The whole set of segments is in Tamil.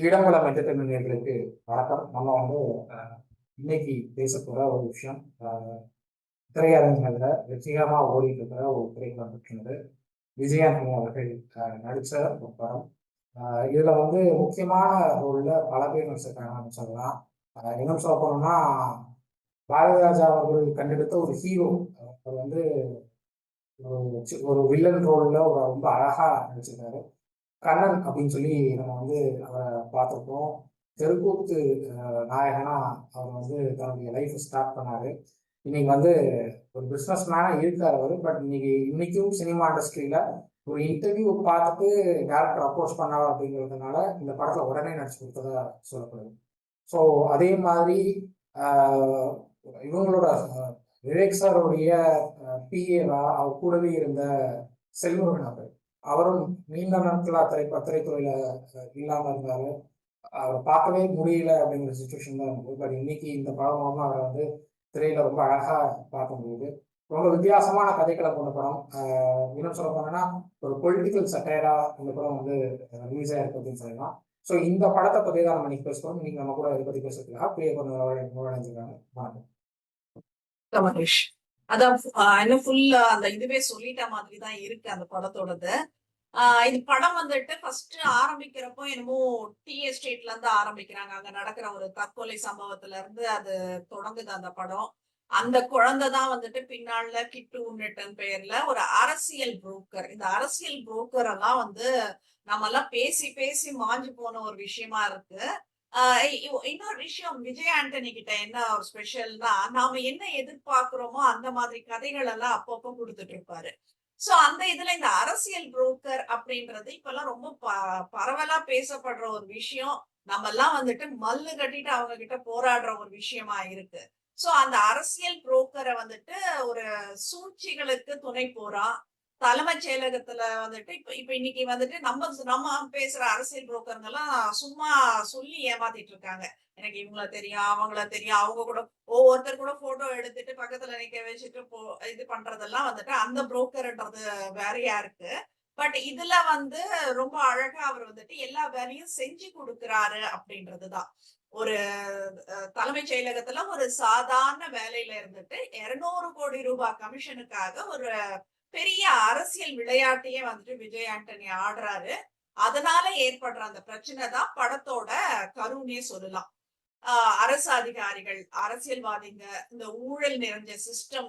இடம்பலம் என்டர்டைன்மெண்ட் வணக்கம். நம்ம வந்து இன்னைக்கு பேசப்போற ஒரு விஷயம், திரையரங்குகள்ல வெற்றிகரமா ஓடிட்டு இருக்கிற ஒரு திரைப்படம் பற்றினது. விஜயாண்டனி அவர்கள் நடிச்ச ஒரு படம். இதுல வந்து முக்கியமான ரோல்ல பல பேர் நடிச்சிருக்காங்கன்னு சொல்லலாம். இன்னும் சொல்ல போனோம்னா, பாரதிராஜா அவர்கள் கண்டெடுத்த ஒரு ஹீரோ. அவர் வந்து ஒரு வில்லன் ரோல்ல ஒரு ரொம்ப அழகா நடிச்சிருக்காரு. கண்ணன் அப்படின்னு சொல்லி நம்ம வந்து அவரை பார்த்துருப்போம். தெருக்கூத்து நாயகனா அவர் வந்து தன்னுடைய லைஃப் ஸ்டார்ட் பண்ணாரு. இன்னைக்கு வந்து ஒரு பிஸ்னஸ் மேனா இருக்காரு அவரு. பட் இன்னைக்கும் சினிமா இண்டஸ்ட்ரியில ஒரு இன்டர்வியூ பார்த்துட்டு டேரக்டர் அப்ரோச் பண்ணாரு அப்படிங்கிறதுனால இந்த படத்துல உடனே நடிச்சு கொடுத்ததா சொல்லப்படுது. ஸோ அதே மாதிரி ஆஹ், இவங்களோட விவேக் சாருடைய பிஏவா அவர் கூடவே இருந்த செல்வரன் அவர், அவரும் நீண்ட நாட்களா திரைத்துறையில இல்லாம இருந்தாரு. அவரை பார்க்கவே முடியல அப்படிங்கிற சுச்சுவேஷன் தான் இருந்தது. பட் இன்னைக்கு இந்த படம் மூலமா அவரை வந்து திரையில ரொம்ப அழகா பார்க்க முடியுது. ரொம்ப வித்தியாசமான கதைக்களை கொண்ட படம். இன்னும் சொல்ல போனோம்னா ஒரு பொலிட்டிக்கல் சட்டையரா இந்த படம் வந்து ரிலீஸ் ஆயிருக்கு அப்படின்னு சொல்லலாம். ஸோ இந்த படத்தை பத்தி தான் நம்ம இன்னைக்கு பேசுறோம். நீங்க நம்ம கூட இதை பத்தி பேசுறதுக்காக பிரியா கொஞ்சம் நுழைஞ்சிருக்காங்க. வணக்கம். மகேஷ். அதான் இன்னும் ஃபுல்லா அந்த இதுவே சொல்லிட்ட மாதிரி தான் இருக்கு அந்த படத்தோடது. இது படம் வந்துட்டு ஃபர்ஸ்ட் ஆரம்பிக்கிறப்போ என்னமோ டி எஸ்டேட்ல இருந்து ஆரம்பிக்கிறாங்க. அங்க நடக்கிற ஒரு தற்கொலை சம்பவத்துல இருந்து அது தொடங்குது அந்த படம். அந்த குழந்தை தான் வந்துட்டு பின்னால கிட்டு உன்னட்டன் பெயர்ல ஒரு அரசியல் புரோக்கர். இந்த அரசியல் புரோக்கர் எல்லாம் வந்து நம்ம எல்லாம் பேசி பேசி மாஞ்சு போன ஒரு விஷயமா இருக்கு. இன்னொரு விஷயம், விஜய் ஆண்டனி கிட்ட என்ன ஒரு ஸ்பெஷல்னா, நாம என்ன எதிர்பார்க்கிறோமோ அந்த மாதிரி கதைகள் எல்லாம் அப்பப்போ கொடுத்துட்டு இருப்பாரு. சோ அந்த இதுல இந்த அரசியல் புரோக்கர் அப்படின்றது இப்பெல்லாம் ரொம்ப பரவலா பேசப்படுற ஒரு விஷயம். நம்ம எல்லாம் வந்துட்டு மல்லு கட்டிட்டு அவங்க கிட்ட போராடுற ஒரு விஷயமா இருக்கு. சோ அந்த அரசியல் புரோக்கரை வந்துட்டு ஒரு சூழ்ச்சிகளுக்கு துணை போறான். தலைமைச் செயலகத்துல வந்துட்டு இப்ப இப்ப இன்னைக்கு வந்துட்டு நம்ம நம்ம பேசுற அரசியல் புரோக்கருங்க எல்லாம் சும்மா சொல்லி ஏமாத்திட்டு இருக்காங்க. எனக்கு இவங்கள தெரியும், அவங்கள தெரியும், அவங்க கூட ஒவ்வொருத்தர் கூட போட்டோ எடுத்துட்டு பக்கத்துல நிக்க வச்சுட்டு இது பண்றதெல்லாம் வந்துட்டு அந்த புரோக்கர்ன்றது வேறையா இருக்கு. பட் இதுல வந்து ரொம்ப அழகா அவர் வந்துட்டு எல்லா வேலையும் செஞ்சு கொடுக்கிறாரு அப்படின்றதுதான். ஒரு தலைமைச் செயலகத்துல ஒரு சாதாரண வேலையில இருந்துட்டு 200 கோடி ரூபாய் கமிஷனுக்காக ஒரு பெரிய அரசியல் விளையாட்டையே வந்துட்டு விஜய் ஆண்டனி ஆடுறாரு. அதனால ஏற்படுற அந்த பிரச்சனை தான் படத்தோட கருன்னே சொல்லலாம். அரசு அதிகாரிகள், அரசியல்வாதிங்க, இந்த ஊழல் நிறைஞ்ச சிஸ்டம்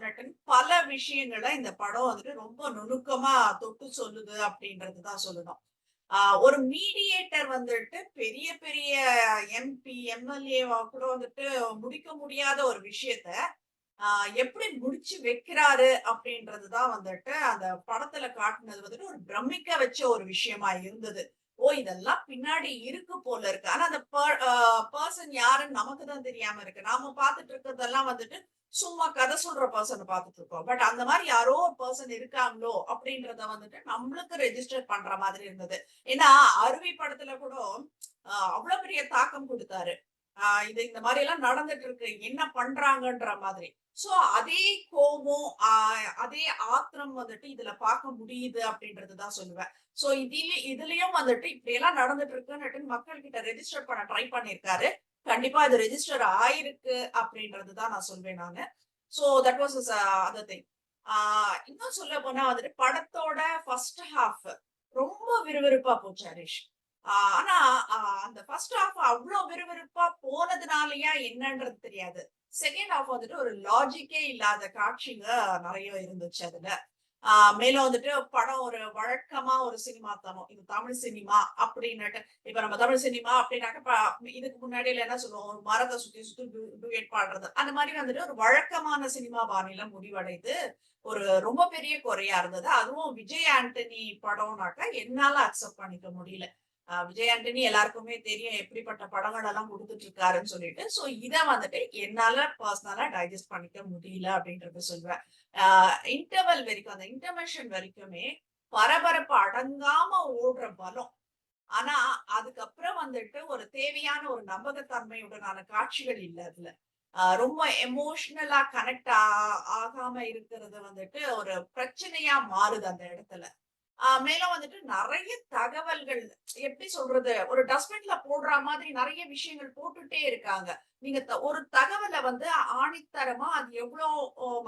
பல விஷயங்களை இந்த படம் வந்துட்டு ரொம்ப நுணுக்கமா தொட்டு சொல்லுது அப்படின்றதுதான் சொல்லணும். ஒரு மீடியேட்டர் வந்துட்டு பெரிய பெரிய எம்பி, எம்எல்ஏவா கூட வந்துட்டு முடிக்க முடியாத ஒரு விஷயத்த எப்படி முடிச்சு வைக்கிறாரு அப்படின்றதுதான் வந்துட்டு அந்த படத்துல காட்டுனது வந்துட்டு ஒரு பிரமிக்க வச்ச ஒரு விஷயமா இருந்தது. ஓ, இதெல்லாம் பின்னாடி இருக்கு போல இருக்கு. ஆனா அந்த பர்சன் யாருன்னு நமக்கு தான் தெரியாம இருக்கு. நாம பார்த்துட்டு இருக்கிறதெல்லாம் வந்துட்டு சும்மா கதை சொல்ற பர்சனை பார்த்துட்டு இருக்கோம். பட் அந்த மாதிரி யாரோ ஒரு பர்சன் இருக்காங்களோ அப்படின்றத வந்துட்டு நம்மளுக்கு ரெஜிஸ்டர் பண்ற மாதிரி இருந்தது. ஏன்னா அருவி படத்துல கூட அவ்வளவு பெரிய தாக்கம் கொடுத்தாரு. இது இந்த மாதிரி எல்லாம் நடந்துட்டு இருக்கு, என்ன பண்றாங்கன்ற மாதிரி. சோ அதே கோபம், அதே ஆத்திரம் வந்துட்டு இதுல பார்க்க முடியுது அப்படின்றதுதான் சொல்லுவேன். சோ இதுலயும் வந்துட்டு இப்படி எல்லாம் நடந்துட்டு இருக்குன்னு மக்கள் கிட்ட ரெஜிஸ்டர் பண்ண ட்ரை பண்ணிருக்காரு. கண்டிப்பா அது ரெஜிஸ்டர் ஆயிருக்கு அப்படின்றதுதான் நான் சொல்வேன் நானு. So that was other thing. இன்னும் சொல்ல போனா வந்துட்டு படத்தோட ஃபர்ஸ்ட் ஹாஃப் ரொம்ப விறுவிறுப்பா போச்சு ஹரிஷ். ஆனா அந்த ஃபர்ஸ்ட் ஹாஃப் அவ்வளவு விறுவிறுப்பா போனதுனாலயா என்னன்றது தெரியாது. செகண்ட் ஹாஃப் வந்துட்டு ஒரு லாஜிக்கே இல்லாத காட்சிங்க நிறைய இருந்துச்சு அதுல. மேலும் வந்துட்டு படம் ஒரு வழக்கமா ஒரு சினிமா தனம், இது தமிழ் சினிமா அப்படின்னுட்டு. இப்ப நம்ம தமிழ் சினிமா அப்படின்னாக்க இதுக்கு முன்னாடி என்ன சொல்லுவோம், ஒரு மரத்தை சுத்தி சுத்தி டூயட் பாடுறது, அந்த மாதிரி வந்துட்டு ஒரு வழக்கமான சினிமா பாணியில முடிவடைது. ஒரு ரொம்ப பெரிய குறையா இருந்தது. அதுவும் விஜய் ஆண்டனி படம்னாக்க என்னால அக்செப்ட் பண்ணிக்க முடியல. விஜய் ஆண்டனி எல்லாருக்குமே தெரியும் எப்படிப்பட்ட படங்கள் எல்லாம் கொடுத்துட்டு இருக்காருன்னு சொல்லிட்டு. சோ இத வந்துட்டு என்னால பர்சனலா டைஜஸ்ட் பண்ணிக்க முடியல அப்படின்றத சொல்லுவேன். இன்டர்வல் வரைக்கும், அந்த இன்டர்மெஷன் வரைக்குமே பரபரப்பு அடங்காம ஓடுற பலம். ஆனா அதுக்கப்புறம் வந்துட்டு ஒரு தேவையான ஒரு நம்பகத்தன்மையுடனான காட்சிகள் இல்ல அதுல. ரொம்ப எமோஷனலா கனெக்ட் ஆகாம இருக்கிறது வந்துட்டு ஒரு பிரச்சனையா மாறுது அந்த இடத்துல. மேலும் வந்துட்டு நிறைய தகவல்கள் எப்படி சொல்றது, ஒரு டஸ்ட்பின்ல போடுற மாதிரி நிறைய விஷயங்கள் போட்டுட்டே இருக்காங்க. நீங்க ஒரு தகவல வந்து ஆணித்தரமா அது எவ்வளோ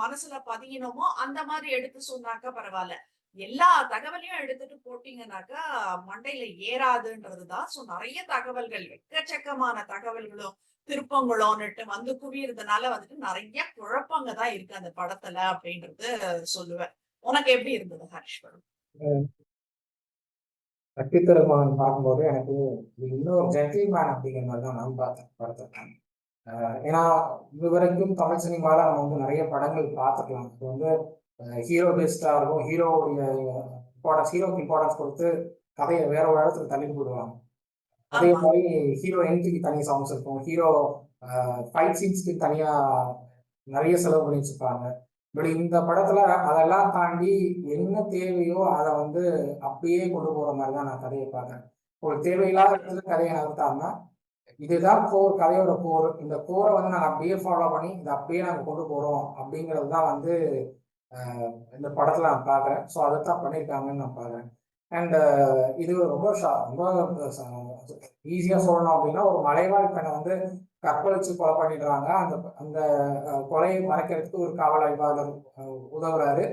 மனசுல பதியணுமோ அந்த மாதிரி எடுத்து சொன்னாக்கா பரவால்ல. எல்லா தகவலையும் எடுத்துட்டு போட்டீங்கன்னாக்கா மண்டையில ஏறாதுன்றதுதான். சோ நெறைய தகவல்கள், எக்கச்சக்கமான தகவல்களும், திருப்பங்களும்னுட்டு வந்து குவியறதுனால வந்துட்டு நெறைய குழப்பங்க தான் இருக்கு அந்த படத்துல அப்படின்றது சொல்லுவேன். உனக்கு எப்படி இருந்தது ஹர்ஷ்வரம்? கட்டித்தருமான் பார்க்கும்போது எனக்கு இது இன்னொரு ஜென்டில்மேன் அப்படிங்கிற மாதிரி தான் நான் பார்த்தேன் படத்தை. ஏன்னா இது வரைக்கும் தமிழ் சினிமால நம்ம வந்து நிறைய படங்கள் பார்த்துக்கலாம். இப்போ வந்து ஹீரோ பெஸ்டா இருக்கும், ஹீரோவுடைய இம்பார்ட்டன்ஸ், ஹீரோக்கு இம்பார்ட்டன்ஸ் கொடுத்து கதையை வேற ஒரு இடத்துக்கு தள்ளி போடுவாங்க. அதே ஆமா. மாதிரி ஹீரோ என்ட்ரிக்கு தனி சாங்ஸ் இருக்கும், ஹீரோ ஃபைட் சீன்ஸ்க்கு தனியா நிறைய செலவு பண்ணி வச்சிருப்பாங்க. பட் இந்த படத்துல அதெல்லாம் தாண்டி என்ன தேவையோ அதை வந்து அப்படியே கொண்டு போற மாதிரி தான் நான் கதையை பார்க்கறேன். ஒரு தேவையில்லாத இடத்துல கதையை நகர்த்தாம, இதுதான் கோர், கதையோட கோர், இந்த கோரை வந்து நாங்கள் அப்படியே ஃபாலோ பண்ணி இதை அப்படியே நாங்கள் கொண்டு போறோம் அப்படிங்கிறது தான் வந்து இந்த படத்துல நான் பார்க்குறேன். ஸோ அதைத்தான் பண்ணியிருக்காங்கன்னு நான் பார்க்குறேன். அண்ட் இது ரொம்ப ரொம்ப ஈஸியாக சொல்லணும் அப்படின்னா, ஒரு மலைவாழ் பெண்ணை வந்து கற்பழிச்சு கொலை பண்ணிடுறாங்க. அந்த அந்த கொலையை மறைக்கிறதுக்கு ஒரு காவல் ஆய்வாளர் உதவுறாரு.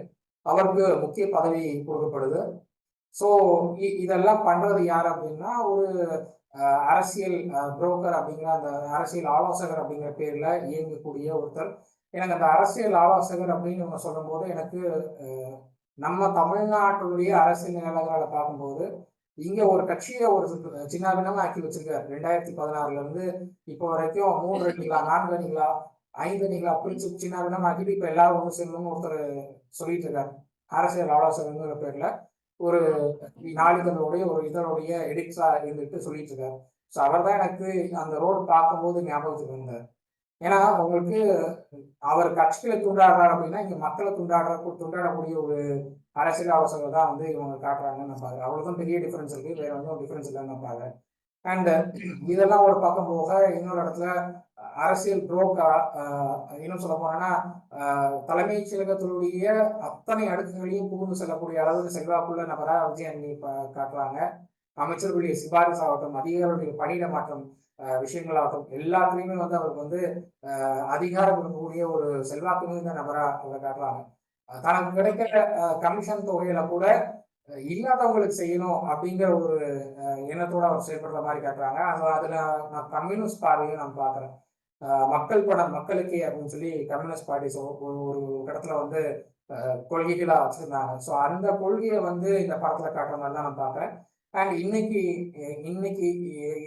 அவருக்கு முக்கிய பதவி கொடுக்கப்படுது. ஸோ இதெல்லாம் பண்றது யார் அப்படின்னா, ஒரு அரசியல் புரோக்கர் அப்படிங்கிற, அந்த அரசியல் ஆலோசகர் அப்படிங்கிற பேர்ல இயங்கக்கூடிய ஒருத்தர். எனக்கு அந்த அரசியல் ஆலோசகர் அப்படின்னு இவங்க சொல்லும்போது எனக்கு நம்ம தமிழ்நாட்டுடைய அரசியல் நிலவரங்களை பார்க்கும்போது, இங்க ஒரு கட்சியை ஒரு சின்ன பின்னமா ஆக்கி வச்சிருக்காரு. 2016ல இருந்து இப்போ வரைக்கும் 3 அணிகளா, 4 அணிகளா, 5 அணிகளா பிரிச்சு சின்ன பின்னமா ஆக்கிட்டு இப்ப எல்லாரும் ஒன்று சேரணும்னு ஒருத்தர் சொல்லிட்டு இருக்காரு. அரசியல் ஆலோசகர்ங்கிற பேர்ல ஒரு நாளிதழுடைய ஒரு இதழுடைய எடிட்டரா இருந்துட்டு சொல்லிட்டு இருக்காரு. ஸோ அவர் தான் எனக்கு அந்த ரோல் பார்க்கும்போது ஞாபகத்துக்கு வந்தார். ஏன்னா உங்களுக்கு அவர் கட்சிகளை துண்டாடுறாரு அப்படின்னா, இங்க மக்களை துண்டாடக்கூடிய ஒரு அரசியல் ஆலோசகர் தான் வந்து இவங்க காட்டுறாங்கன்னு நான் பாக்குறேன். அவ்வளவுதான் பெரிய டிஃபரன்ஸ் இருக்கு, வேற ஒன்றும் டிஃபரன்ஸ் இல்லைன்னு நான் பாக்குறேன். அண்ட் இதெல்லாம் ஒரு பக்கம் போக, இன்னொரு இடத்துல அரசியல் புரோக்கரா, இன்னும் சொல்ல போனா தலைமைச் செயலகத்தினுடைய அத்தனை அடுக்குகளையும் புகுந்து செல்லக்கூடிய அளவுக்கு செல்வாக்குள்ள நபரா விஜய் காட்டுறாங்க. அமைச்சர்களுடைய சிபாரிசு ஆகட்டும், அதிகாரிகளுடைய பணியிட மாற்றம் விஷயங்களாகட்டும், எல்லாத்துலயுமே வந்து அவருக்கு வந்து அதிகாரம் இருக்கக்கூடிய ஒரு செல்வாக்கு மிகுந்த நபரா அவரை காட்டுறாங்க. தனக்கு கிடைக்கிற கமிஷன் தொகையில கூட இல்லாதவங்களுக்கு செய்யணும் அப்படிங்கிற ஒரு எண்ணத்தோட அவர் செயல்படுற மாதிரி காட்டுறாங்க. அதுல நான் கம்யூனிஸ்ட் பார்வையை நான் பாக்குறேன். மக்கள் படம் மக்களுக்கே அப்படின்னு சொல்லி கம்யூனிஸ்ட் பார்ட்டிஸ் ஒரு ஒரு இடத்துல வந்து கொள்கைகளா வச்சிருந்தாங்க. ஸோ அந்த கொள்கையை வந்து இந்த படத்துல காட்டுற மாதிரி தான் நான் பாக்குறேன். அண்ட் இன்னைக்கு இன்னைக்கு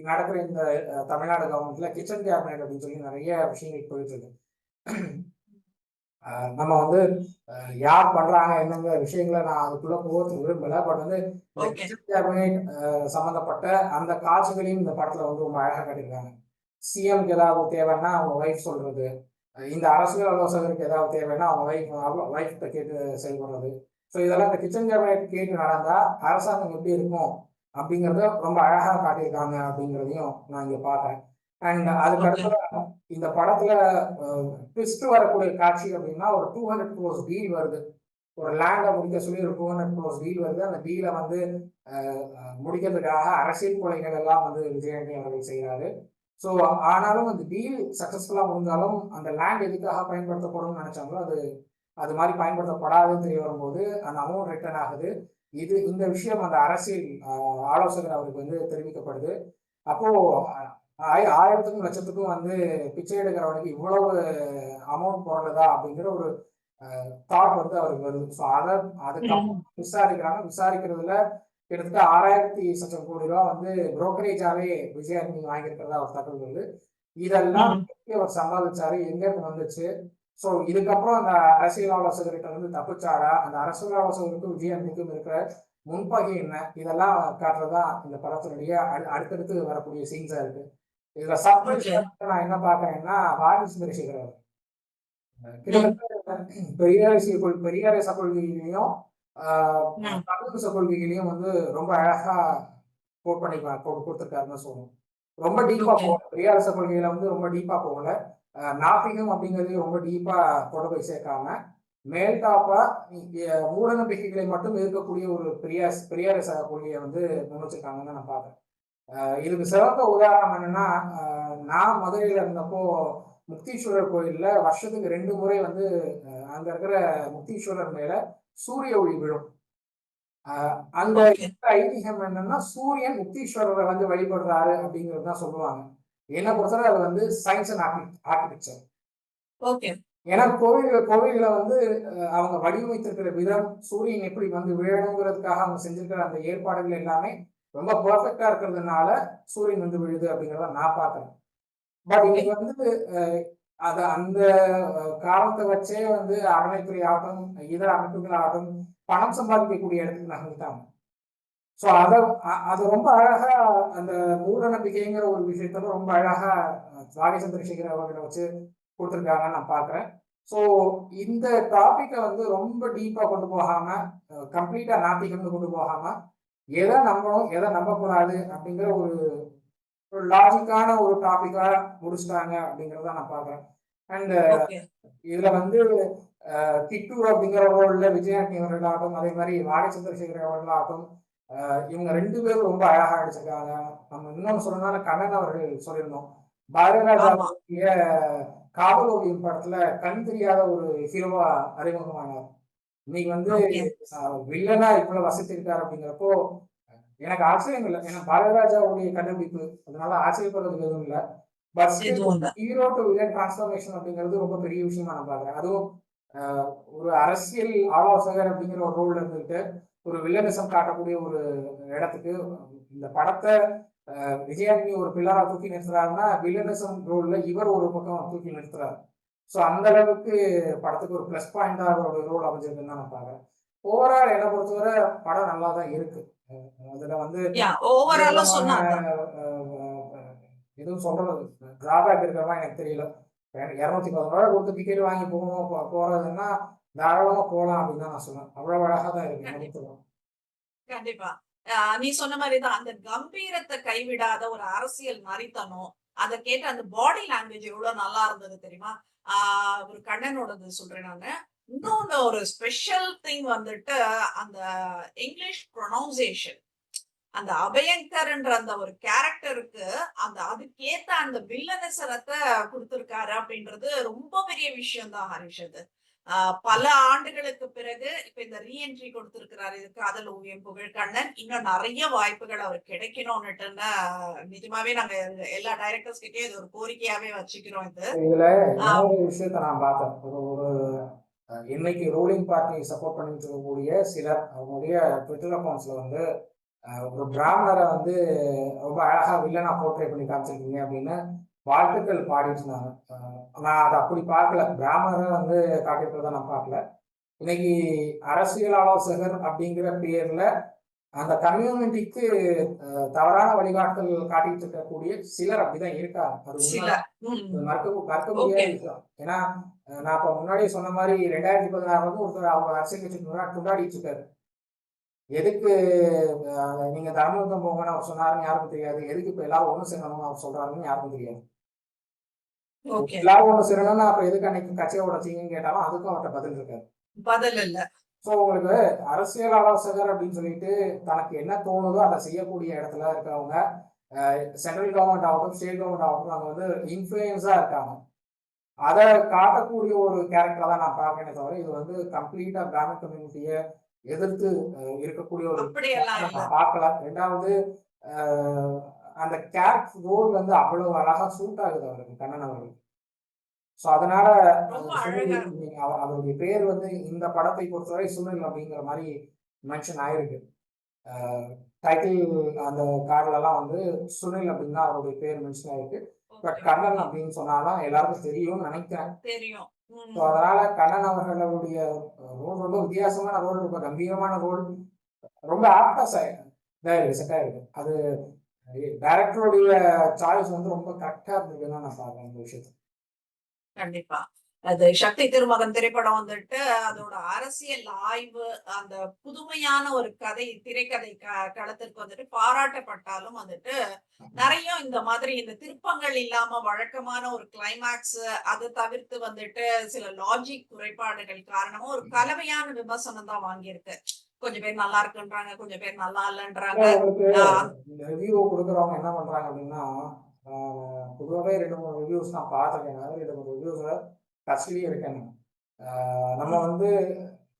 நடக்கிற இந்த தமிழ்நாடு கவர்மெண்ட்ல கிச்சன் கேபினட் அப்படின்னு சொல்லி நிறைய விஷயங்கள் போயிட்டு இருக்கு. நம்ம வந்து யார் பண்றாங்க என்னங்கிற விஷயங்களை நான் அதுக்குள்ள போகிறது விரும்பல. பட் வந்து இந்த கிச்சன் கேபினட் சம்பந்தப்பட்ட அந்த காட்சிகளையும் இந்த படத்துல வந்து ரொம்ப அழகா காட்டியிருக்காங்க. சிஎம்க்கு ஏதாவது தேவைன்னா அவங்க ஒய்ஃப் சொல்றது, இந்த அரசியல் ஆலோசகருக்கு ஏதாவது தேவைன்னா அவங்க ஒய்ஃப்கிட்ட கேட்டு செயல்படுறது. ஸோ இதெல்லாம் இந்த கிச்சன் கேபினட் கேட்டு நடந்தா அரசாங்கம் எப்படி இருக்கும் அப்படிங்கறத ரொம்ப அழகா காட்டியிருக்காங்க அப்படிங்கிறதையும் நான் இங்க பார்த்தேன். அண்ட் அதுக்கடுத்து இந்த படத்துல ட்விஸ்ட் வரக்கூடிய காட்சி அப்படின்னா, ஒரு 200 crores டீல் வருது. ஒரு லேண்டை முடிக்க சொல்லி ஒரு 200 crores டீல் வருது. அந்த டீலை வந்து முடிக்கிறதுக்காக அரசியல் கொலைகள் எல்லாம் வந்து விஜயாண்டி அவர்கள் செய்கிறாரு. ஸோ ஆனாலும் அந்த டீல் சக்சஸ்ஃபுல்லா முடிஞ்சாலும் அந்த லேண்ட் எதுக்காக பயன்படுத்தப்படும்னு நினைச்சாங்களோ அது அது மாதிரி பயன்படுத்தப்படாதுன்னு தெரிய வரும்போது அந்த அமௌண்ட் ரிட்டர்ன் ஆகுது. இந்த விஷயம் அந்த அரசியல் ஆலோசகர் அவருக்கு வந்து தெரிவிக்கப்படுது. அப்போ ஆயிரத்துக்கும் லட்சத்துக்கும் வந்து பிச்சை எடுக்கிறவனுக்கு இவ்வளவு அமௌண்ட் போடுறதா அப்படிங்கிற ஒரு தாட் வந்து அவருக்கு வருது. ஸோ அதுக்கப்புறம் விசாரிக்கிறதுல கிட்டத்தட்ட 6000 சச்சம் கோடி ரூபாய் வந்து புரோக்கரேஜாவே விஜயாண்டி வாங்கியிருக்கிறதா ஒரு தகவல் வருது. இதெல்லாம் அவர் சம்பாதிச்சாரு, எங்க இருந்து வந்துச்சு? ஸோ இதுக்கப்புறம் அந்த அரசியல் ஆலோசகர்கிட்ட வந்து தப்பிச்சாரா? அந்த அரசியல் ஆலோசகருக்கும் விஜயாண்டிக்கும் இருக்கிற முன்பகை என்ன? இதெல்லாம் காட்டுறதா இந்த படத்தினுடைய அடுத்தடுத்து வரக்கூடிய சீன்ஸா இருக்கு. இதுல சப்ளைஸ் நான் என்ன பாக்குறேன்னா, வாரிசு தரிசிக்கிறார் பெரியாரிச கொள்கைகளையும் கம்யூனிச கொள்கைகளையும் வந்து ரொம்ப அழகா கோட் பண்ணி கொடுத்துருக்காருன்னு சொல்லணும். ரொம்ப டீப்பா போகல, பெரியாரிச கொள்கையில வந்து ரொம்ப டீப்பா போகல, நாத்திகம் அப்படிங்கிறதையும் ரொம்ப டீப்பா கொண்டு போய் சேர்க்காம மேல் டாப்பா மூட நம்பிக்கைகளை மட்டும் இருக்கக்கூடிய ஒரு பெரியார் கொள்கையை வந்து முன் வச்சிருக்காங்கன்னு நான் பார்க்குறேன். இதுக்கு சிறந்த உதாரணம் என்னன்னா, நான் மதுரையில இருந்தப்போ முக்தீஸ்வரர் கோயில்ல வருஷத்துக்கு 2 முறை வந்து அங்க இருக்கிற முக்தீஸ்வரர் மேல சூரிய ஒளி விழும். அந்த ஓகே ஐதீகம் என்னன்னா, சூரியன் முக்தீஸ்வரரை வந்து வழிபடுறாரு அப்படிங்கிறது தான் சொல்லுவாங்க. என்ன பொறுத்தவரை அது வந்து சயின்ஸ் அண்ட் ஆர்கிடெக்சர். ஓகே ஏன்னா கோவில்களை வந்து அவங்க வடிவமைத்திருக்கிற விதம், சூரியன் எப்படி வந்து விழணுங்கிறதுக்காக அவங்க செஞ்சிருக்கிற அந்த ஏற்பாடுகள் எல்லாமே ரொம்ப பெர்ஃபெக்டா இருக்கிறதுனால சூரியன் வந்து விழுது அப்படிங்கிறத நான் பார்க்குறேன். பட் இன்னைக்கு வந்து அந்த காரணத்தை வச்சே வந்து அறநிலைத்துறை ஆகட்டும், இதர அமைப்புகள் ஆகட்டும், பணம் சம்பாதிக்கக்கூடிய இடத்துக்கு நகர்ந்துட்டாங்க. ஸோ அது ரொம்ப அழகா அந்த மூட நம்பிக்கைங்கிற ஒரு விஷயத்துல ரொம்ப அழகா ராகேஷ் சந்திரசேகர் அவர்களை வச்சு கொடுத்துருக்காங்கன்னு நான் பார்க்குறேன். ஸோ இந்த டாபிக்கை வந்து ரொம்ப டீப்பாக கொண்டு போகாம, கம்ப்ளீட்டா நாத்திகம்னு கொண்டு போகாம, எதை நம்பணும் எதை நம்பக்கூடாது அப்படிங்கிற ஒரு லாஜிக்கான ஒரு டாபிக்கா முடிச்சிட்டாங்க அப்படிங்கிறத நான் பார்க்குறேன். அண்ட் ஓகே இதுல வந்து கிட்டு அப்படிங்கிற ரோல்ல விஜயாண்டி அவர்களாகட்டும், அதே மாதிரி ராகேஷ் சந்திரசேகர் அவர்களாகட்டும், இவங்க 2 பேரும் ரொம்ப அழகா நடிச்சிருக்காங்க. நம்ம இன்னொன்னு சொல்லணும்னா கண்ணன் அவர்கள் சொல்லியிருந்தோம். ஆமா பாரதிராஜாவுடைய காதல் ஓவியம் படத்துல கண் தெரியாத ஒரு ஹீரோவா அறிமுகமானார். இன்னைக்கு வந்து ஓகே வில்லனா இவ்வளவு வசதிருக்காரு அப்படிங்கிறப்போ எனக்கு ஆச்சரியம் இல்லை. ஏன்னா பாரதிராஜாவுடைய கண்டுபிடிப்பு, அதனால ஆச்சரியப்படுறதுக்கு எதுவும் இல்லை. பட் ஸ்டில் எதுவும் இல்ல ஹீரோ டு வில்லன் டிரான்ஸ்ஃபர்மேஷன் அப்படிங்கிறது ரொம்ப பெரிய விஷயமா நான் பார்க்குறேன். அதுவும் ஒரு அரசியல் ஆலோசகர் அப்படிங்கிற ஒரு ரோல்ல இருந்துட்டு ஒரு வில்லனிசம் காட்டக்கூடிய ஒரு இடத்துக்கு இந்த படத்தை விஜயாண்டி ஒரு பில்லரா தூக்கி நிறுத்துறாருன்னா, வில்லனிசம் ரோல்ல இவர் ஒரு பக்கம் தூக்கி நிறுத்துறாரு. ஸோ அந்த அளவுக்கு படத்துக்கு ஒரு ப்ளஸ் பாயிண்டா அவரோட ரோல் அமைஞ்சிருக்குன்னு தான் நான் பார்க்குறேன். ஓவரால் என்னை பொறுத்தவரை படம் நல்லா தான் இருக்கு. அதுல வந்து எந்த ஓவராலா விதமான சொன்னா அதான் எதுவும் சொல்றது டிராபேக் இருக்கிற மாதிரி எனக்கு தெரியல. 211 கொடுத்து டிக்கெட் வாங்கி போறதுன்னா தாராளமா போகலாம் அப்படின்னு தான் நான் சொல்லுவேன். அவ்வளவு அழகா தான் இருக்கு என்ன கண்டிப்பா பொறுத்தவரை. கண்டிப்பா நீ சொன்ன மாதிரிதான் அந்த கம்பீரத்தை கைவிடாத ஒரு அரசியல் மரித்தனம் அதை கேட்ட அந்த பாடி லாங்குவேஜ் எவ்வளவு நல்லா இருந்தது தெரியுமா? ஒரு கண்ணனோடது சொல்றேன் நானு. இன்னொன்னு ஒரு ஸ்பெஷல் திங் வந்துட்டு அந்த இங்கிலீஷ் ப்ரொனவுன்சியேஷன், அந்த அபயங்கர்ன்ற அந்த ஒரு கேரக்டருக்கு அதுக்கேத்த அந்த வில்லனசனத்தை கொடுத்திருக்காரு அப்படின்றது ரொம்ப பெரிய விஷயம் தான் ஹரிஷ். அது பல ஆண்டுகளுக்கு பிறகு இப்ப இந்த ரீஎன்ட்ரி கொடுத்திருக்கிறாரு. இது காதல் ஓவியம் புகழ்கண்ணன். இன்னும் நிறைய வாய்ப்புகள் அவருக்கு கிடைக்கணும்னுட்டுன்னு நிஜமாவே நாங்க எல்லா டைரக்டர்ஸ் கிட்டயும் இது ஒரு கோரிக்கையாவே வச்சுக்கிறோம். இதுல ஆஹ் இன்னொரு விஷயத்த நான் பார்த்தேன். ஒரு இன்னைக்கு ரூலிங் பார்ட்டி சப்போர்ட் பண்ணிட்டு இருக்கக்கூடிய சிலர் அவங்களுடைய ட்விட்டர் அக்கௌண்ட்ஸ்ல வந்து ஒரு பிராமணரை வந்து ரொம்ப அழகா வில்லனா போர்ட்ரே பண்ணி காமிச்சிருக்கீங்க அப்படின்னு வாழ்த்துக்கள் பாடிட்டு இருந்தாங்க. நான் அதை அப்படி பார்க்கல. பிராமணரை வந்து காட்டியிருக்கிறத நான் பார்க்கல. இன்னைக்கு அரசியல் ஆலோசகர் அப்படிங்கிற பேர்ல அந்த கம்யூனிட்டிக்கு தவறான வழிகாட்டுதல் காட்டிட்டு இருக்கக்கூடிய சிலர் அப்படிதான் இருக்காங்க. அது உண்மைதான். மறுக்க முடியாத விஷயம். ஏன்னா நான் இப்ப முன்னாடியே சொன்ன மாதிரி 2016 வந்து ஒருத்தர் அவங்க அரசியல் கட்சிக்கு முன்னாடி கொண்டாடிட்டு இருக்காரு. எதுக்கு நீங்க தர்மயுத்தம் போங்கன்னு அவர் சொன்னாருன்னு யாருக்கும் தெரியாது. எதுக்கு இப்ப எல்லாரும் ஒண்ணு சேரணும்னு அவர் சொல்றாருன்னு யாருக்கும் தெரியாது. எல்லாரும் ஒண்ணு சேரணும்னா அப்ப எதுக்கு அன்னைக்கு கட்சியை உடைச்சீங்கன்னு கேட்டாலும் அதுக்கும் அவர்கிட்ட பதில் இருக்காது. பதில் இல்ல. ஸோ உங்களுக்கு அரசியல் ஆலோசகர் அப்படின்னு சொல்லிட்டு தனக்கு என்ன தோணுதோ அதை செய்யக்கூடிய இடத்துல இருக்கவங்க சென்ட்ரல் கவர்மெண்ட் ஆகட்டும், ஸ்டேட் கவர்மெண்ட் ஆகட்டும், அங்க வந்து இன்ஃபுளுயன்ஸா இருக்காங்க. அதை காட்டக்கூடிய ஒரு கேரக்டரா தான் நான் பார்க்கறேனே தவிர இது வந்து கம்ப்ளீட்டா பிராமன் கம்யூனிட்டியை எதிர்த்து இருக்கக்கூடிய ஒரு நான் பார்க்கல. ரெண்டாவது அந்த கேரக்டர் ரோல் வந்து அவ்வளவு அழகா சூட் ஆகுது அவருக்கு, கண்ணன் அவர்களுக்கு. ஸோ அதனால அவருடைய பேர் வந்து இந்த படத்தை பொறுத்தவரை சுனில் அப்படிங்கிற மாதிரி மென்ஷன் ஆயிருக்கு. டைட்டில் அந்த கார்டுல எல்லாம் வந்து சுனில் அப்படின்னு தான் அவருடைய பேர் மென்ஷன் ஆயிருக்கு. பட் கண்ணன் அப்படின்னு சொன்னாதான் எல்லாருக்கும் தெரியும்னு நினைக்கிறேன். தெரியும். ஸோ அதனால கண்ணன் அவர்களுடைய ரோல் ரொம்ப வித்தியாசமான ரோல், ரொம்ப கம்பீரமான ரோல், ரொம்ப ஆப்டா செட் ஆயிருக்கு. அது டைரக்டருடைய சாய்ஸ் வந்து ரொம்ப கரெக்டா இருந்திருக்குன்னு நான் பாக்குறேன் இந்த விஷயத்த. கண்டிப்பா. அது சக்தி திருமகன் திரைப்படம் வந்துட்டு அதோட அரசியல் ஆய்வு, அந்த புதுமையான ஒரு கதை திரைக்கதை களத்திற்கு வந்துட்டு பாராட்டப்பட்டாலும் வந்துட்டு நிறைய இந்த மாதிரி இந்த திருப்பங்கள் இல்லாம வழக்கமான ஒரு கிளைமேக்ஸ், அதை தவிர்த்து வந்துட்டு சில லாஜிக் குறைபாடுகள் காரணமா ஒரு கலவையான விமர்சனம் தான் வாங்கியிருக்கு. கொஞ்சம் பேர் நல்லா இருக்குன்றாங்க, கொஞ்சம் பேர் நல்லா இல்லைன்றாங்க. உங்களுக்கு இந்த ரிவ்யூ கொடுக்குறவங்க என்ன பண்றாங்க அப்படின்னா, பொதுவாகவே 2 3 ரிவ்யூஸ் நான் பார்த்துருக்கேன். 2 3 ரிவ்யூஸ்ல கஸ்டடியே இருக்கேன். நம்ம வந்து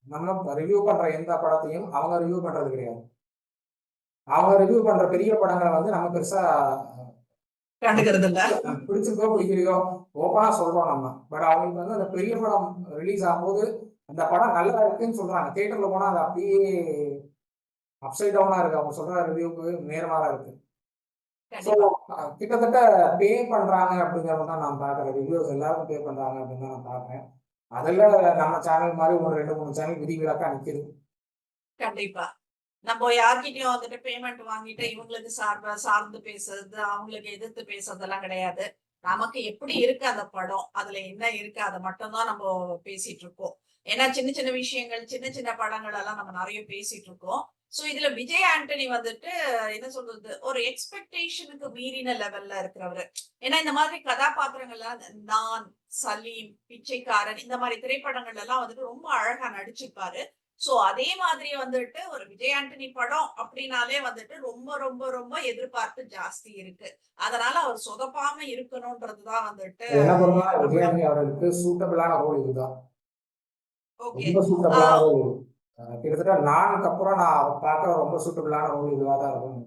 நம்ம ரிவ்யூ பண்ற எந்த படத்தையும் அவங்க ரிவ்யூ பண்றது கிடையாது. அவங்க ரிவ்யூ பண்ற பெரிய படங்களை வந்து நம்ம பெருசா கண்டுக்கிறது இல்ல. பிடிச்சிருக்கோ பிடிக்கலையோ ஓப்பனா சொல்றோம் நம்ம. பட் அவங்களுக்கு வந்து அந்த பெரிய படம் ரிலீஸ் ஆகும்போது அந்த படம் நல்லா இருக்குன்னு சொல்றாங்க. தியேட்டர்ல போனா அது அப்படியே அப்சைட் டவுனா இருக்கு. அவங்க சொல்ற ரிவ்யூக்கு நேர்மாறா இருக்கு. ஸோ கண்டிப்பா. கிட்டத்தட்ட பே பண்றாங்க அப்படிங்கிறத தான் நான் பார்க்குறேன். ரிவ்யூஸ் எல்லாருக்கும் பே பண்றாங்க அப்படின்னு தான் நான் பார்க்குறேன். அதுல நம்ம சேனல் மாதிரி ஒரு 2 3 சேனல் விதிவிலக்கா நிக்குது. கண்டிப்பா. நம்ம யார்கிட்டயும் வந்துட்டு பேமெண்ட் வாங்கிட்டு இவங்களுக்கு சார்ந்து பேசுறது, அவங்களுக்கு எதிர்த்து பேசுறதெல்லாம் கிடையாது. நமக்கு எப்படி இருக்கு அந்த படம், அதுல என்ன இருக்கு அத மட்டும் தான் நம்ம பேசிட்டு இருக்கோம். ஏன்னா சின்ன சின்ன விஷயங்கள், சின்ன சின்ன படங்கள் எல்லாம் நம்ம நிறைய பேசிட்டு இருக்கோம். சோ இதுல விஜய் ஆண்டனி வந்துட்டு என்ன சொல்றது, ஒரு எக்ஸ்பெக்டேஷனுக்கு மீறின லெவல்ல இருக்கிறவரு. ஏன்னா இந்த மாதிரி கதாபாத்திரங்கள்லாம் நான், சலீம், பிச்சைக்காரன் இந்த மாதிரி திரைப்படங்கள் எல்லாம் வந்துட்டு ரொம்ப அழகா நடிச்சிருப்பாரு. சோ அதே மாதிரி வந்துட்டு ஒரு விஜய் ஆண்டனி படம் அப்படின்னாலே வந்துட்டு ரொம்ப ரொம்ப ரொம்ப எதிர்பார்ப்பு ஜாஸ்தி இருக்கு. அதனால அவர் சொதப்பாம இருக்கணும்ன்றதுதான் வந்துட்டு என்ன பொறுத்தவரை விஜய் நம்மளோட. ஆண்டனி அவர்களுக்கு சூட்டபிளான ரோல் இதுதான். ஓகே. ரொம்ப சூட்டபிளான ரோல் இது. கிட்டத்தட்ட நானுக்கு அப்புறம் நான் பார்க்குற ரொம்ப சூட்டபிளான ரோல் இதுவாக தான் இருக்கும்.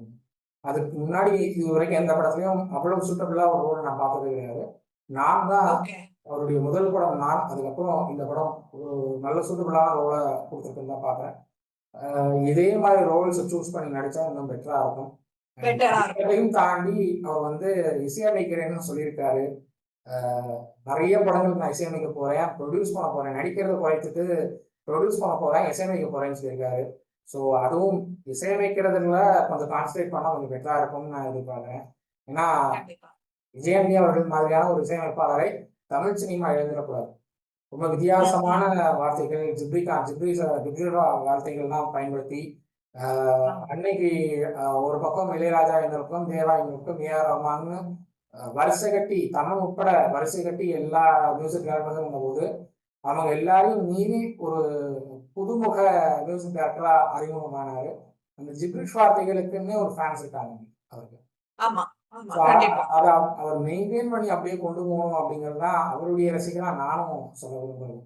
அதுக்கு முன்னாடி இது வரைக்கும் எந்த படத்துலயும் அவ்வளவு சூட்டபிளா ஒரு ரோல் நான் பார்த்ததே கிடையாது. நான் தான் ஓகே. அவருடைய முதல் படம் நான். அதுக்கப்புறம் இந்த படம் ஒரு நல்ல சூட்டபிளான ரோலை கொடுத்துருக்குன்னு தான் பார்க்குறேன். இதே மாதிரி ரோல்ஸ் சூஸ் பண்ணி நடிச்சா இன்னும் பெட்டரா இருக்கும். பெட்டரா இருக்கும். இதையும் தாண்டி அவர் வந்து இசையமைக்கிறேன்னு சொல்லியிருக்காரு. நிறைய படங்களுக்கு நான் இசையமைக்க போறேன், ப்ரொடியூஸ் பண்ண போறேன், நடிக்கிறத குறைத்துட்டு ப்ரொடியூஸ் பண்ண போறேன், இசையமைக்க போறேன்னு சொல்லியிருக்காரு. ஸோ அதுவும் இசையமைக்கிறதுல கொஞ்சம் கான்சன்ட்ரேட் பண்ணா கொஞ்சம் பெட்டரா இருக்கும்னு நான் எதிர்பார்க்கிறேன். ஏன்னா கண்டிப்பா. விஜயாண்டி அவர்கள் மாதிரியான ஒரு இசையமைப்பாளரை தமிழ் சினிமா இழந்துடக்கூடாது. ரொம்ப ம், வித்தியாசமான ம். வார்த்தைகள், ஜிப்ரிலா வார்த்தைகள்லாம் பயன்படுத்தி ஆமா. அன்னைக்கு ஒரு பக்கம் இளையராஜா, இன்னொரு பக்கம் தேவா, இன்னொரு பக்கம் ஏ.ஆர். ரஹ்மான்னு வரிசை கட்டி தமிழ் உட்பட வரிசை கட்டி எல்லா மியூசிக் டைரக்டரும் இருந்தபோது அவங்க எல்லாரையும் மீறி ஒரு புதுமுக மியூசிக் டைரக்டரா அறிமுகமானாரு. அந்த ஜிப்ரிஷ் வார்த்தைகளுக்குன்னே ஒரு ஃபேன்ஸ் இருக்காங்க அவருக்கு. ஆமா. ஆமா. ஸோ கண்டிப்பா. அதை அவர் மெயின்டைன் பண்ணி அப்படியே கொண்டு போகணும் அப்படிங்கிறது தான் அவருடைய ரசிகரா நானும் சொல்ல விரும்புறேன்.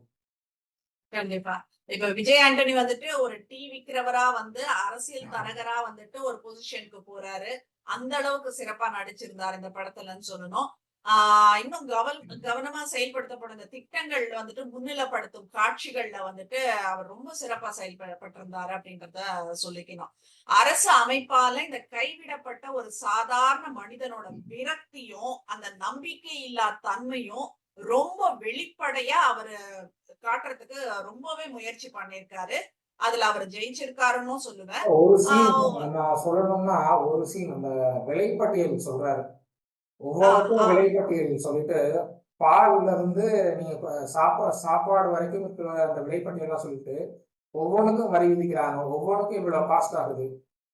கண்டிப்பா. இப்ப விஜய் ஆண்டனி வந்துட்டு ஒரு டீ விக்கிறவரா வந்து அரசியல் தரகரா வந்துட்டு ஒரு பொசிஷனுக்கு போறாரு. அந்த அளவுக்கு சிறப்பா நடிச்சிருந்தாரு இந்த படத்துலன்னு சொல்லணும். இன்னும் கவனமா செயல்படுத்தப்படும் இந்த திட்டங்கள் வந்துட்டு முன்னிலைப்படுத்தும் காட்சிகள்ல வந்துட்டு அவர் ரொம்ப சிறப்பா செயல்பட்டிருந்தாரு அப்படின்றத சொல்லிக்கணும். அரசு அமைப்பால இந்த கைவிடப்பட்ட ஒரு சாதாரண மனிதனோட விரக்தியும், அந்த நம்பிக்கை இல்லா தன்மையும் ரொம்ப வெளிப்படையா அவரு காட்டுறதுக்கு ரொம்பவே முயற்சி பண்ணியிருக்காரு. அதுல அவரு ஜெயிச்சிருக்காருன்னும் சொல்லுவேன். ஒரு ஆ சீன் நான் சொல்லணும்னா ஒரு சீன் அந்த விலைப்பட்டியல் சொல்றாரு. ஆ ஒவ்வொருத்தரும் ஆ விலைப்பட்டியல் சொல்லிட்டு பால்ல இருந்து நீங்க சாப்பாடு வரைக்கும் இருக்கிற அந்த விலைப்பட்டியலாம் சொல்லிட்டு ஒவ்வொன்றுக்கும் வரி விதிக்கிறாங்க. ஒவ்வொன்றுக்கும் இவ்வளவு காஸ்ட் ஆகுது.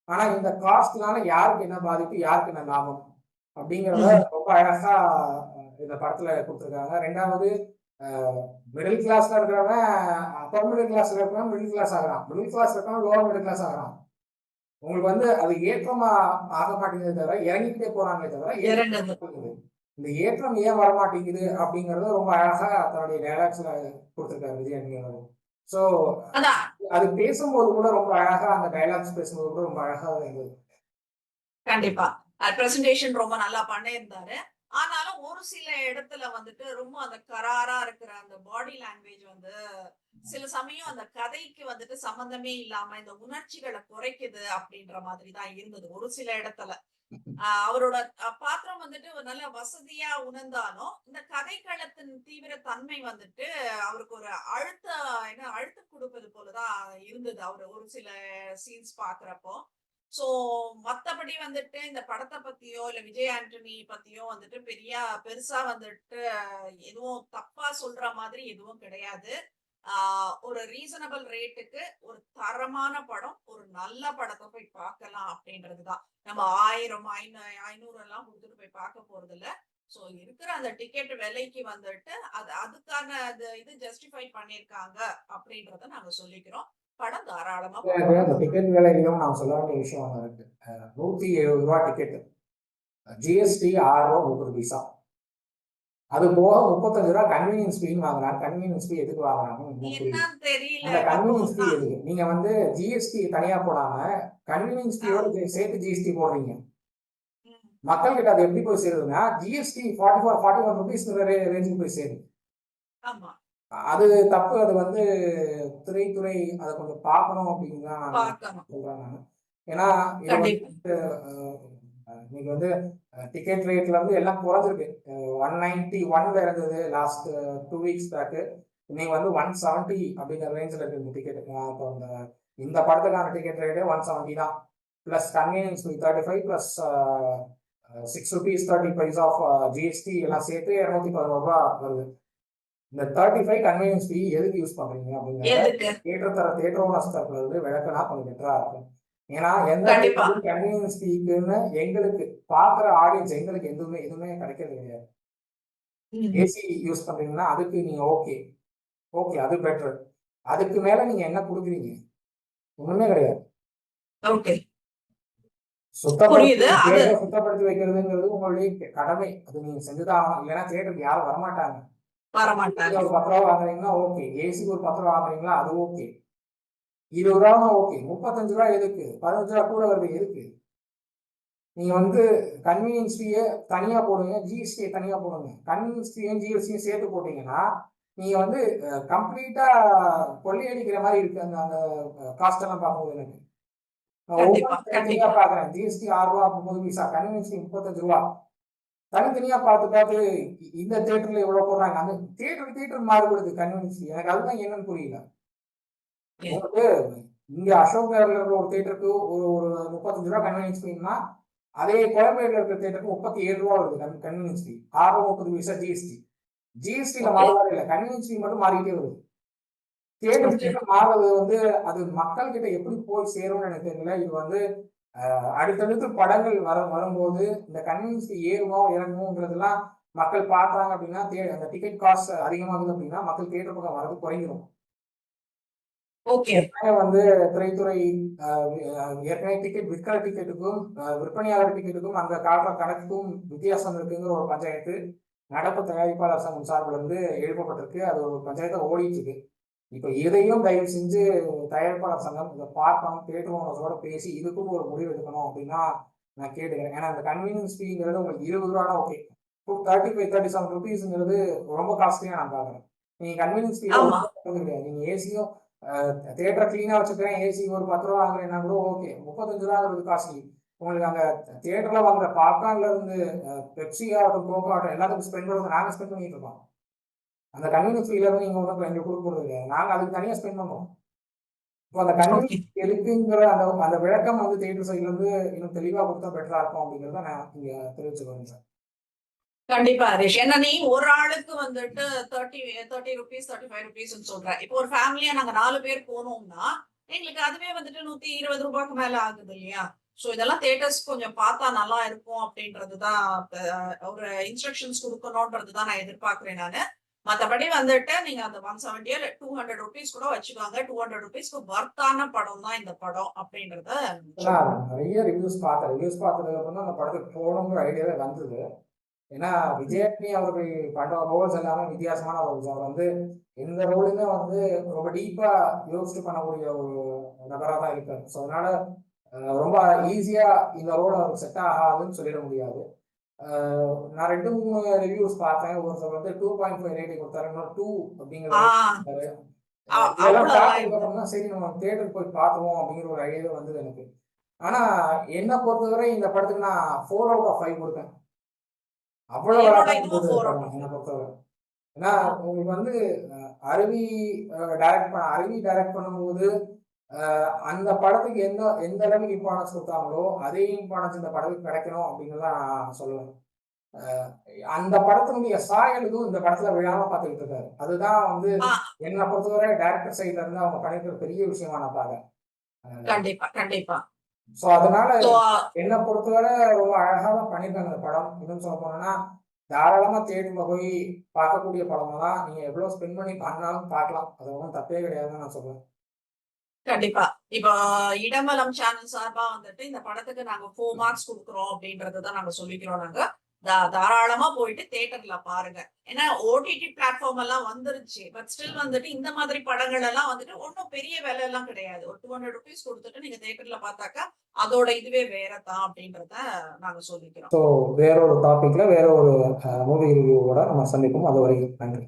ஆனா இந்த காஸ்ட்னால யாருக்கு என்ன பாதிப்பு, யாருக்கு என்ன லாபம் அப்படிங்கிறத ம். ரொம்ப அழகா இந்த படத்துல கொடுத்துருக்காங்க. 2வது மிடில் கிளாஸ்ல இருக்கிறவன் அப்பர் மிடில் கிளாஸ்ல இருக்கிறவன் மிடில் கிளாஸ் ஆகுறான். மிடில் கிளாஸ் இருக்கிறவன் லோவர் மிடில் கிளாஸ் ஆகுறான். உங்களுக்கு வந்து அது ஏற்றமா ஆக மாட்டேங்குதே தவிர இறங்கிக்கிட்டே போறாங்களே தவிர ஏற்றம் இறங்குது. இருக்குது. இந்த ஏற்றம் ஏன் வரமாட்டேங்குது அப்படிங்கறத ரொம்ப அழகா தன்னுடைய டைலாக்ஸ்ல கொடுத்திருக்காரு விஜய் ஆண்டனி அவர்கள். ஸோ அதான். அது பேசும்போது கூட ரொம்ப அழகா அந்த டைலாக்ஸ் பேசும்போது கூட ரொம்ப அழகா இருந்தது. கண்டிப்பா. பிரசன்டேஷன் ரொம்ப நல்லா பண்ணியிருந்தாரு. ஆனாலும் ஒரு சில இடத்துல வந்துட்டு ரொம்ப அந்த கராரா இருக்கிற அந்த பாடி லாங்குவேஜ் வந்து சில சமயம் அந்த கதைக்கு வந்துட்டு சம்மந்தமே இல்லாம இந்த உணர்ச்சிகள குறைக்குது அப்படின்ற மாதிரி தான் இருந்தது ஒரு சில இடத்துல. அவரோட பாத்திரம் வந்துட்டு ஒரு நல்ல வசதியா உணர்ந்தாலும், இந்த கதைக்களத்தின் தீவிர தன்மை வந்துட்டு அவருக்கு ஒரு அழுத்தம் குடுப்பது போல தான் இருந்தது. அவரு ஒரு சில சீன்ஸ் பார்க்கிறப்போ. சோ மத்தபடி வந்துட்டு இந்த படத்த பத்தியோ, இல்ல விஜய் ஆண்டனி பத்தியோ வந்துட்டு பெருசா வந்துட்டு எதுவும் தப்பா சொல்ற மாதிரி எதுவும் கிடையாது. ஆ ஒரு ரீசனபிள் ரேட்டுக்கு ஒரு தரமான படம், ஒரு நல்ல படத்த போய் பார்க்கலாம் அப்படின்றது தான். நம்ம 1000, 500 எல்லாம் குடுத்துட்டு போய் பார்க்க போறதில்ல. சோ இருக்கிற அந்த டிக்கெட் விலைக்கு வந்துட்டு அதுக்கான இது ஜஸ்டிஃபை பண்ணியிருக்காங்க அப்படின்றத நாங்க சொல்லிக்கிறோம். படம் தாராளமா எனக்கு அந்த பார்க்கலாம். டிக்கெட் விலையிலும் நான் சொல்ல வேண்டிய விஷயம் ஒண்ணு இருக்கு. ₹170 டிக்கெட். ஜிஎஸ்டி ₹6.30. அது போக ₹35 கன்வீனியன்ஸ் ஃபீன்னு வாங்குறாங்க. கன்வீனியன்ஸ் ஃபீ எதுக்கு வாங்குறாங்கன்னு இன்னும் புரியல. என்னன்னு தெரியல. அந்த அப்போ கன்வீனியன்ஸ் ஃபீ எதுக்கு? நீங்க வந்து ஜிஎஸ்டி தனியா போடாம கன்வீனியன்ஸ் ஆ, ஃபீயோட சேர்த்து ஜிஎஸ்டி போடுறீங்க. ம். மக்கள் கிட்ட அது எப்படி போய் சேருதுன்னா ஜிஎஸ்டி 41 ருபீஸ்ங்கிற ரேஞ்சுக்கு போய் சேருது. ஆமா. அது தப்பு. அது வந்து திரைத்துறை அதை கொஞ்சம் பார்க்கணும் அப்படின்னு தான் நான் பார்க்கணும். சொல்றேன் நான். ஏன்னா இது வந்து கண்டிப்பா. இன்னைக்கு வந்து டிக்கெட் ரேட்ல இருந்து எல்லாம் குறைஞ்சிருக்கு. 191 இருந்தது லாஸ்ட் 2 வீக்ஸ் பேக்கு. இன்னைக்கு வந்து 170 அப்படிங்கிற ரேஞ்சில் இருக்கு இந்த டிக்கெட். இப்போ இந்த படத்துக்கான டிக்கெட் ரேட்டே 170 தான். Plus convenience fee 35 plus ₹6.30 of GST எல்லாம் சேர்த்து ₹211 வருது. இந்த 35 கன்வீனியன்ஸ் ஃபீ எதுக்கு யூஸ் பண்றீங்க அப்படிங்கிறத தியேட்டர் ஓனர்ஸ் தரப்புல இருந்து விளக்குனா கொஞ்சம் பெட்டரா இருக்கும். ஏன்னா எந்த கண்டிப்பா. கன்வீனியன்ஸ் ஃபீக்குன்னு எங்களுக்கு பாக்குற ஆடியன்ஸ் எங்களுக்கு எதுவுமே கிடைக்கிறது கிடையாது. ஏசி யூஸ் பண்றீங்கன்னா அதுக்கு நீங்க ஓகே ஓகே அது பெட்டர். அதுக்கு மேல நீங்க என்ன கொடுக்குறீங்க? ஒண்ணுமே கிடையாது. ஓகே. சுத்தப்படுத்தி புரியுது. அது சுத்தப்படுத்தி வைக்கிறதுங்கிறது உங்களுடைய கடமை. அது நீங்க செஞ்சுதான் ஆகணும். இல்லைன்னா தியேட்டருக்கு யாரும் வரமாட்டாங்க. வரமாட்டாங்க. ஒரு ₹10 வாங்குறீங்கன்னா ஓகே. ஏசிக்கு ஒரு ₹10 வாங்குறீங்களா அது ஓகே. ₹20 ஓகே. ₹35 எதுக்கு? ₹15 கூட வருது எதுக்கு? நீங்க வந்து கன்வீனியன்ஸ் ஃபீயை தனியா போடுங்க, ஜிஎஸ்டியை தனியா போடுங்க. கன்வீனியன்ஸ் ஃபீயும் ஜிஎஸ்டியும் சேர்த்து போட்டீங்கன்னா நீங்க வந்து கம்ப்ளீட்டா கொள்ளையடிக்கிற மாதிரி இருக்கு. அந்த அந்த காஸ்ட் எல்லாம் பார்க்கும்போது எனக்கு கண்டிப்பா, ஒவ்வொரு தனித்தனியா கண்டிப்பா. பாக்குறேன். GST ₹6.30, convenience fee ₹35. தனித்தனியா பார்த்து இந்த தியேட்டர்ல எவ்வளவு போடுறாங்க. அந்த தியேட்டர் மாறுபடுது கன்வீனியன்ஸ் ஃபீ. எனக்கு அதுதான் என்னன்னு புரியல. உங்களுக்கு இங்க அசோக் நகர்ல இருக்கிற ஒரு தியேட்டருக்கு ஒரு ஒரு ₹35 கன்வீனியன்ஸ் ஃபீன்னா அதே கோயம்பேடுல இருக்கிற தியேட்டருக்கு ₹37 வருது கன்வீனியன்ஸ் ஃபீ. ₹6.30 ஜிஎஸ்டி. ஜிஎஸ்டில ஓகே. மாறுவாரு இல்ல, கன்வீனியன்ஸ் ஃபீ மட்டும் மாறிட்டே வருது. ஓகே. தியேட்டர் மாறுறது வந்து அது மக்கள் கிட்ட எப்படி போய் சேரும்னு எனக்கு தெரியல. இது வந்து அடுத்தடுத்து படங்கள் வரும்போது இந்த கன்வீனியன்ஸ் ஃபீ ஏறுமோ இறங்குமோங்கிறதெல்லாம் மக்கள் பார்த்தாங்க அப்படின்னா அந்த டிக்கெட் காஸ்ட் அதிகமாகுது அப்படின்னா மக்கள் தியேட்டர் பக்கம் வர்றது குறைஞ்சிரும். ஓகே. ஏற்கனவே வந்து திரைத்துறை ஏற்கனவே டிக்கெட் விற்கிற டிக்கெட்டுக்கும் விற்பனையாளர் டிக்கெட்டுக்கும் அங்க காட்டுற கணக்குக்கும் வித்தியாசம் இருக்குங்கிற ஒரு பஞ்சாயத்து நடப்பு தயாரிப்பாளர் சங்கம் சார்பில் இருந்து எழுப்பப்பட்டிருக்கு. அது ஒரு பஞ்சாயத்தை ஓடிட்டு இருக்கு. இப்ப இதையும் தயவு செஞ்சு தயாரிப்பாளர் சங்கம் இதை பார்க்கணும், தியேட்டர் ஓனர்ஸோட பேசி இதுக்கும் ஒரு முடிவு எடுக்கணும் அப்படின்னா நான் கேட்டுக்கிறேன். ஏன்னா இந்த கன்வீனியன்ஸ் ஃபீங்கிறது உங்களுக்கு ₹20 ஓகே. 35 37 ருபீஸ்ங்கிறது ரொம்ப காஸ்ட்லியா நான் பாக்குறேன். நீங்க கன்வீனியன்ஸ் ஃபீ ஆமா. கிடையாது. நீங்க ஏசியும் தியேட்டரை கிளீனா வச்சுக்கிறேன், ஏசி ஒரு ₹10 வாங்குறேன்னா கூட ஓகே. ₹35 காஸ்ட்லி. உங்களுக்கு அங்க தியேட்டர்ல வாங்குற பாப்கார்ன்ல இருந்து பெப்சி ஆகட்டும், கோகோ ஆகட்டும் எல்லாத்துக்கும் ஸ்பெண்ட் பண்ணுறது நாங்க ஸ்பெண்ட் பண்ணிட்டு இருக்கோம். அந்த கன்வீனியன்ஸ் ஃபீல இருந்து நீங்க ஒன்றும் எங்களுக்கு கொடுக்க போறது கிடையாது. நாங்க அதுக்கு தனியா ஸ்பெண்ட் பண்ணுவோம். இப்போ அந்த ஓகே. கன்வீனியன்ஸ் எதுக்குங்கிற அந்த அந்த விளக்கம் வந்து தியேட்டர் சைட்ல இருந்து இன்னும் தெளிவா கொடுத்தா பெட்டரா இருக்கும் அப்படிங்கிறத நான் இங்க தெரிவிச்சுக்கிறேன் சார். கண்டிப்பா ஹரிஷ். ஏன்னா நீ ஒரு ஆளுக்கு வந்துட்டு 30 ருபீஸ் 35 ருபீஸ்ன்னு சொல்ற. இப்போ ஒரு ஃபேமிலியா நாங்க 4 பேர் போனோம்னா எங்களுக்கு அதுவே வந்துட்டு ₹120 மேல ஆகுது இல்லையா? சோ இதெல்லாம் தியேட்டர்ஸ் கொஞ்சம் பார்த்தா நல்லா இருக்கும் அப்படின்றதுதான் ஒரு இன்ஸ்ட்ரக்ஷன்ஸ் கொடுக்கணும்ன்றதுதான் நான் எதிர்பார்க்கிறேன் நானு. மத்தபடி வந்துட்டு நீங்க அந்த 170 இல்ல 200 ருபீஸ் கூட வச்சுக்கோங்க. 200 ருபீஸ்க்கு வர்த்தான படம் தான் இந்த படம் அப்படின்றத நிறைய ரிவ்யூஸ் பார்த்தேன். ரிவ்யூஸ் பார்த்ததுக்கு அப்புறம் தான் அந்த படத்துக்கு போகணுங்கிற ஐடியாவே வந்தது. ஏன்னா விஜயாண்டி அவர்கள் பண்ற ரோல்ஸ் எல்லாமே வித்தியாசமான ரோல்ஸ். அவர் வந்து எந்த ரோலுமே வந்து ரொம்ப டீப்பா யோசிச்சு பண்ணக்கூடிய ஒரு நபரா தான் இருக்காரு. ஸோ அதனால ரொம்ப ஈஸியா இந்த ரோல் அவருக்கு செட் ஆகாதுன்னு சொல்லிட முடியாது. நான் 2 3 ரிவ்யூஸ் பார்த்தேன். ஒருத்தர் வந்து 2.5 ரேட்டிங் கொடுத்தாரு, இன்னொரு 2 அப்படிங்கிற இதெல்லாம் பார்த்ததுக்கு அவ்வளவுதான். அப்புறம் தான் சரி நம்ம தேட்டருக்கு போய் பார்த்துவோம் அப்படிங்கிற ஒரு ஐடியாவே வந்தது எனக்கு. ஆனா என்ன பொறுத்தவரை இந்த படத்துக்கு நான் 4 அவுட் ஆஃப் 5 கொடுப்பேன். அவ்வளவு என்னோட அழகா இதுவும் இருந்தது 4 அவுட் படம் ஆஃப் என்னை 5. பொறுத்தவரை. ஏன்னா உங்களுக்கு வந்து அருவி டைரக்ட் பண்ணும்போது அந்த படத்துக்கு எந்த அளவுக்கு இம்பார்ட்டன்ஸ் கொடுத்தாங்களோ அதே இம்பார்ட்டன்ஸ் இந்த படத்துக்கு கிடைக்கணும் அப்படின்னு தான் நான் சொல்லுவேன். அந்த படத்தினுடைய சாயல் எதுவும் இந்த படத்துல விழாம பார்த்துக்கிட்டு இருக்காரு. அதுதான் வந்து ஆ, என்னை பொறுத்தவரை டைரக்டர் சைட்ல இருந்து அவங்க பண்ணிருக்கிற பெரிய விஷயமா நான் பார்க்கறேன். கண்டிப்பா, கண்டிப்பா. ஸோ அதனால ஸோ என்னை பொறுத்தவரை ரொம்ப அழகா தான் பண்ணியிருக்காங்க இந்த படம். இன்னும் சொல்ல போனோம்னா தாராளமா தேட்டர்ல போய் பார்க்கக்கூடிய படமா தான். நீங்க எவ்வளவு ஸ்பெண்ட் பண்ணி பண்ணாலும் பார்க்கலாம். அது ஒன்றும் தப்பே கிடையாதுன்னு நான் சொல்லுவேன். கண்டிப்பா. இப்போ இடமலம் சேனல் சார்பா வந்துட்டு இந்த படத்துக்கு நாங்க 4 மார்க்ஸ் குடுக்குறோம் அப்படின்றத தான் நாங்க சொல்லிக்கிறோம் நாங்க. தாராளமா போயிட்டு தியேட்டர்ல பாருங்க. ஏன்னா ஓடிடி பிளாட்ஃபார்ம் எல்லாம் வந்துருச்சு. பட் ஸ்டில் வந்துட்டு இந்த மாதிரி படங்கள் எல்லாம் வந்துட்டு ஒண்ணும் பெரிய விலை எல்லாம் கிடையாது. ஒரு ₹200 குடுத்துட்டு நீங்க தியேட்டர்ல பார்த்தாக்கா, அதோட இதுவே வேற தான் அப்படின்றத நாங்க சொல்லிக்கிறோம். ஸோ வேற ஒரு டாபிக்ல வேற ஒரு மூவி ரிவ்யூவோட நம்ம சந்திப்போம். அது வரைக்கும் நன்றி.